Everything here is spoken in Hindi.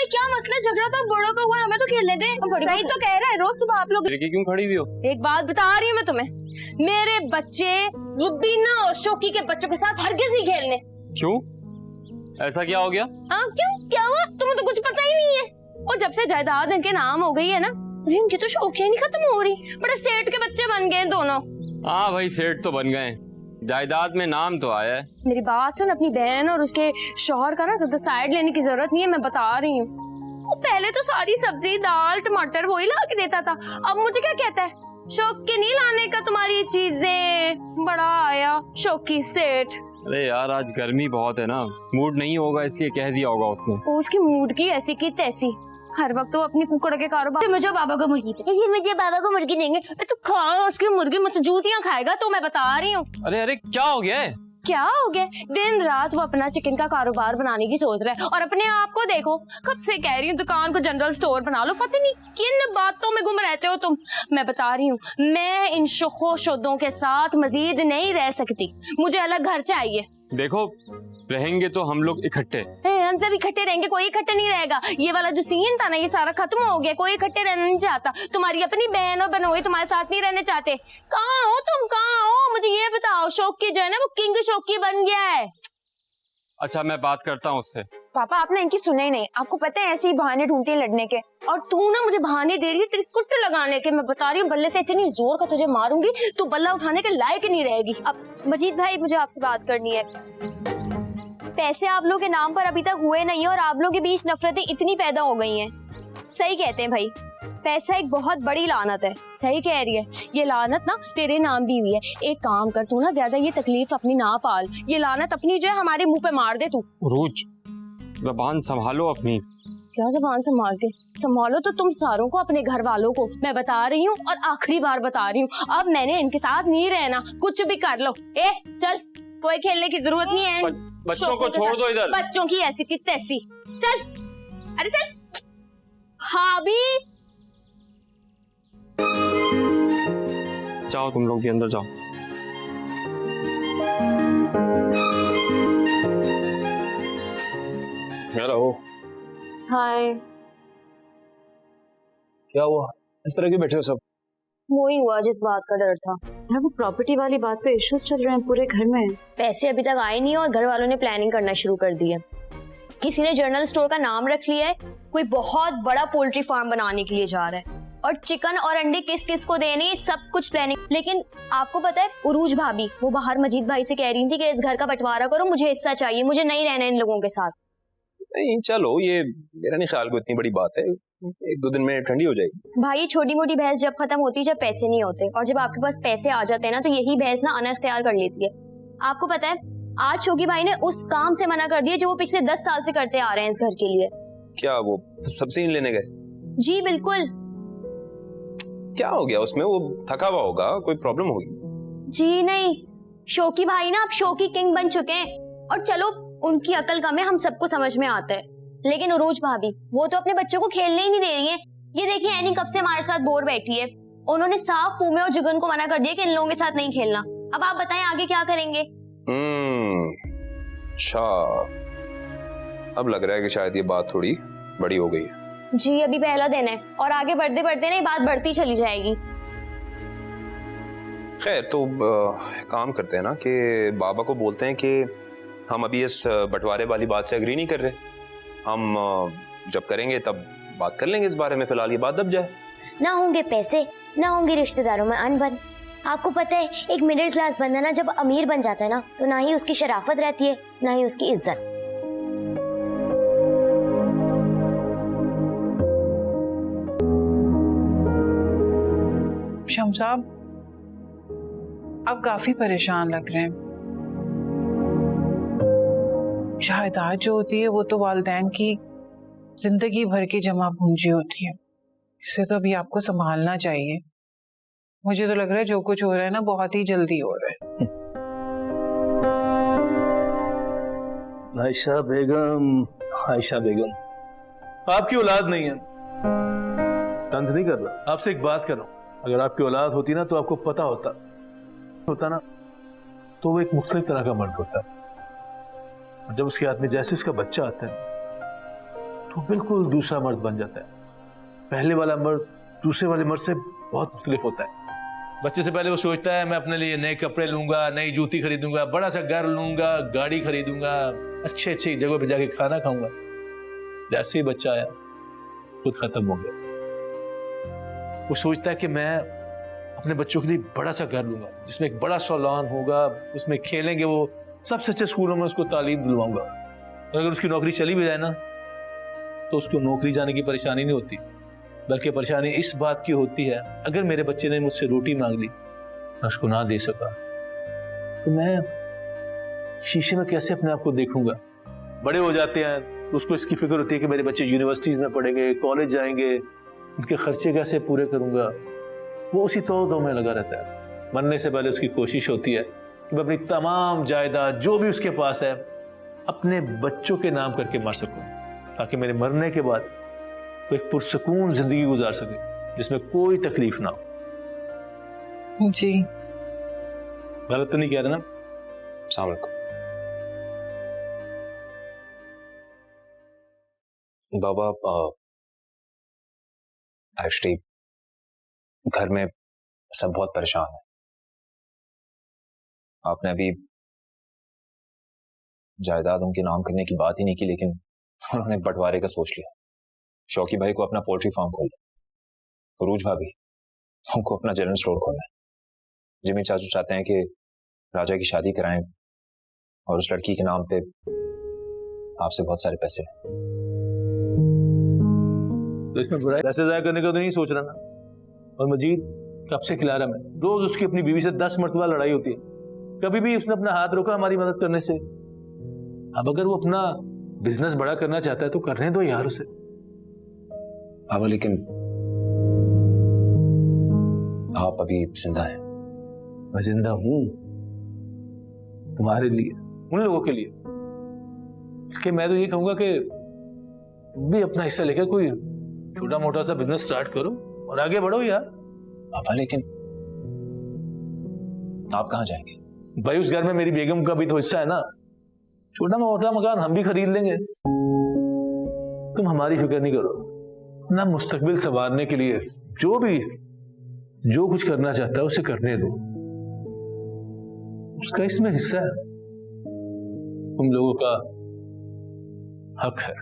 क्या मसला है? झगड़ा तो बड़ों का हुआ, हमें तो खेलने दे। सही तो कह रहा है, रोज सुबह आप लोग क्यों खड़ी हुई हो? एक बात बता रही हूँ मैं तुम्हें, मेरे बच्चे रुबीना और शोकी के बच्चों के साथ हरगिज नहीं खेलने। क्यों, ऐसा क्या हो गया? हाँ क्यों, क्या हुआ? तुम्हें तो कुछ पता ही नहीं है। और जब से जायदाद इनके नाम हो गई है ना, इनकी तो शौकियां नहीं खत्म हो रही। बड़े सेठ के बच्चे बन गए दोनों। हाँ भाई, सेठ तो बन गए, जायदाद में नाम तो आया है। मेरी बात सुन, अपनी बहन और उसके शौहर का ना ज्यादा साइड लेने की जरूरत नहीं है, मैं बता रही हूँ। वो पहले तो सारी सब्जी दाल टमाटर वही ला के देता था, अब मुझे क्या कहता है, शौक के नहीं लाने का तुम्हारी चीजें। बड़ा आया शौकी सेठ। अरे यार, आज गर्मी बहुत है ना, मूड नहीं होगा इसलिए कह दिया होगा उसने। उसकी मूड की ऐसी की तैसी, हर वक्त तो अपनी कुकड़ के कारोबार। मुझे बाबा को मुर्गी दे, मुझे बाबा को मुर्गी देंगे। तो खा उसकी मुर्गी, मुझसे जूतियां खाएगा। तो मैं बता रही हूँ। अरे अरे, क्या हो गया है? क्या हो गया? दिन रात वो अपना चिकन का कारोबार बनाने की सोच रहा है, और अपने आप को देखो, कब से कह रही हूँ दुकान को जनरल स्टोर बना लो, पता नहीं किन बातों में गुम रहते हो तुम। मैं बता रही हूँ, मैं इन शोखो शोदों के साथ मजीद नहीं रह सकती, मुझे अलग घर चाहिए। देखो, रहेंगे तो हम लोग इकट्ठे। हम सब इकट्ठे रहेंगे, कोई इकट्ठे नहीं रहेगा। ये वाला जो सीन था ना, ये सारा खत्म हो गया, कोई इकट्ठे रहना नहीं चाहता। तुम्हारी अपनी बहन और बनोई तुम्हारे साथ नहीं रहने चाहते। कहाँ हो तुम, कहाँ हो? मुझे ये बताओ। शौकी जो है ना, वो किंग शौकी बन गया है। अच्छा, मैं बात करता हूँ उससे। पापा आपने इनकी सुने ही नहीं, आपको पता है ऐसे ही बहाने ढूंढती है लड़ने के। और तू ना मुझे बहाने दे रही है तेरी कुट लगाने के। मैं बता रही हूँ, बल्ले से इतनी जोर का तुझे मारूंगी, तू बल्ला उठाने के लायक नहीं रहेगी। अब मजीद भाई, मुझे आपसे बात करनी है। पैसे आप लोगों के नाम पर अभी तक हुए नहीं है, और आप लोगों के बीच नफरतें इतनी पैदा हो गई हैं। सही कहते हैं भाई, पैसा एक बहुत बड़ी लानत है। सही कह रही है, ये लानत ना तेरे नाम भी हुई है। एक काम कर, तू ना ज्यादा ये तकलीफ अपनी ना पाल, ये लानत अपनी जो है हमारे मुंह पे मार दे तू। रूज, ज़बान संभालो अपनी। क्या ज़बान संभाल के? संभालो तो तुम सारों को, अपने घर वालों को। मैं बता रही हूँ और आखिरी बार बता रही हूँ, अब मैंने इनके साथ नहीं रहना, कुछ भी कर लो। ए चल, कोई खेलने की जरूरत नहीं है। बच्चों को छोड़ दो इधर। बच्चों की ऐसी की तैसी, चल। अरे चल। हाँ भी जाओ, तुम लोग भी अंदर जाओ। यार हो। हाय। क्या हुआ, इस तरह क्यों बैठे हो सब? वही हुआ जिस बात का डर था। यार वो प्रॉपर्टी वाली बात पे इश्यूज चल रहे हैं पूरे घर में। पैसे अभी तक आए नहीं, और घर वालों ने प्लानिंग करना शुरू कर दी है। किसी ने जनरल स्टोर का नाम रख लिया है, कोई बहुत बड़ा पोल्ट्री फार्म बनाने के लिए जा रहा है, और चिकन और अंडे किस किस को देने, सब कुछ प्लानिंग। लेकिन आपको पता है, उरूज भाभी वो बाहर मजीद भाई से कह रही थी कि इस घर का बंटवारा करो, मुझे हिस्सा चाहिए, मुझे नहीं रहना इन लोगों के साथ। नहीं चलो, ये मेरा नहीं ख्याल कोई इतनी बड़ी बात है, एक दो दिन में ठंडी हो जाएगी। भाई, ये छोटी मोटी बहस जब खत्म होती है जब पैसे नहीं होते, और जब आपके पास पैसे आ जाते हैं ना, तो यही बहस ना अनख्तियार कर लेती है। आपको पता है, आज शोकी भाई ने उस काम से मना कर दिया जो वो पिछले 10 साल से करते आ रहे हैं इस घर के लिए। क्या वो सब्जी लेने गए? जी बिल्कुल। क्या हो गया उसमें? वो थका हुआ होगा, कोई प्रॉब्लम होगी? जी नहीं, शोकी भाई ना अब शोकी किंग बन चुके हैं, और चलो उनकी अकल कम है, हम सबको समझ में आता है। लेकिन उरूज भाभी वो तो अपने बच्चों को खेलने ही नहीं दे रही है। ये देखिए, एनी कब से हमारे साथ बोर बैठी है, उन्होंने साफ पूमे और जुगन को मना कर दिया कि इन लोगों के साथ नहीं खेलना। अब आप बताएं आगे क्या करेंगे? अच्छा, अब लग रहा है कि शायद ये बात थोड़ी बड़ी हो गई है। जी अभी पहला दिन है, और आगे बढ़ते बढ़ते नहीं बात बढ़ती चली जाएगी। खैर, तो काम करते हैं ना कि बाबा को बोलते हैं कि हम अभी इस बंटवारे वाली बात से एग्री नहीं कर रहे, हम जब करेंगे तब बात कर लेंगे इस बारे में, फिलहाल ये बात दब जाए। ना होंगे पैसे, ना होंगे रिश्तेदारों में अनबन। आपको पता है, एक मिडिल क्लास बंदा ना जब अमीर बन जाता है ना, तो ना ही उसकी शराफत रहती है, ना ही उसकी इज्जत। शम्स साहब, आप काफी परेशान लग रहे हैं। जायदाद जो होती है वो तो वालिदैन की जिंदगी भर की जमा पूंजी होती है, इसे तो अभी आपको संभालना चाहिए। मुझे तो लग रहा है जो कुछ हो रहा है ना, बहुत ही जल्दी हो रहा है। आयशा बेगम, आयशा बेगम, आपकी औलाद नहीं है। तंज नहीं कर रहा, आपसे एक बात कर रहा हूं। अगर आपकी औलाद होती ना, तो आपको पता होता ना, तो वो एक मुख्तलिफ तरह का मर्द होता है। और जब उसके हाथ में जैसे उसका बच्चा आता है, तो वो बिल्कुल दूसरा मर्द बन जाता है। पहले वाला मर्द दूसरे वाले मर्द से बहुत मुख्तलिफ होता है। बच्चे से पहले वो सोचता है मैं अपने लिए नए कपड़े लूंगा, नई जूती खरीदूंगा, बड़ा सा घर लूंगा, गाड़ी खरीदूंगा, अच्छी अच्छी जगह पे जाके खाना खाऊंगा। जैसे ही बच्चा आया खुद खत्म हो गया। वो सोचता है कि मैं अपने बच्चों के लिए बड़ा सा घर लूंगा जिसमें एक बड़ा सा लॉन होगा, उसमें खेलेंगे, वो सबसे अच्छे स्कूलों में उसको तालीम दिलवाऊंगा। और अगर उसकी नौकरी चली भी जाए ना तो उसको नौकरी जाने की परेशानी नहीं होती, बल्कि परेशानी इस बात की होती है अगर मेरे बच्चे ने मुझसे रोटी मांग ली, मैं उसको ना दे सका तो मैं शीशे में कैसे अपने आप को देखूंगा। बड़े हो जाते हैं तो उसको इसकी फिक्र होती है कि मेरे बच्चे यूनिवर्सिटीज में पढ़ेंगे, कॉलेज जाएंगे, उनके खर्चे कैसे पूरे करूंगा। वो उसी तौर में लगा रहता है। मरने से पहले उसकी कोशिश होती है कि मैं अपनी तमाम जायदाद जो भी उसके पास है अपने बच्चों के नाम करके मर सकूं, ताकि मेरे मरने के बाद वो एक पुरसकून जिंदगी गुजार सके जिसमें कोई तकलीफ ना हो। जी गलत तो नहीं कह रहे ना? अस्सलाम वालेकुम। बाबा, एक्चुअली घर में सब बहुत परेशान है। आपने अभी जायदाद उनके नाम करने की बात ही नहीं की, लेकिन उन्होंने बंटवारे का सोच लिया। शौकी भाई को अपना पोल्ट्री फार्म खोलना है, फरूज भाभी उनको अपना जनरल स्टोर खोलना है, जिमी चाचू चाहते हैं कि राजा की शादी कराएं और उस लड़की के नाम पे आपसे बहुत सारे पैसे हैं। तो इसमें बुराई पैसे जाया करने का तो नहीं सोच रहा ना। और मजीद कब से खिला रहा मैं, रोज उसकी अपनी बीवी से 10 मरतबा लड़ाई होती है, कभी भी उसने अपना हाथ रोका हमारी मदद करने से। अब अगर वो अपना बिजनेस बड़ा करना चाहता है तो करने दो यार उसे। बाबा लेकिन आप अभी जिंदा हैं। मैं जिंदा हूं तुम्हारे लिए, उन लोगों के लिए। कि मैं तो ये कहूंगा कि तुम भी अपना हिस्सा लेकर कोई छोटा मोटा सा बिजनेस स्टार्ट करो और आगे बढ़ो यार। बाबा लेकिन आप कहां जाएंगे? भाई उस घर में मेरी बेगम का भी तो हिस्सा है ना। छोटा मोटा मकान हम भी खरीद लेंगे। तुम हमारी फिक्र नहीं करो ना। मुस्तकबिल संवारने के लिए जो कुछ करना चाहता है उसे करने दो, उसका इसमें हिस्सा है। तुम लोगों का हक है।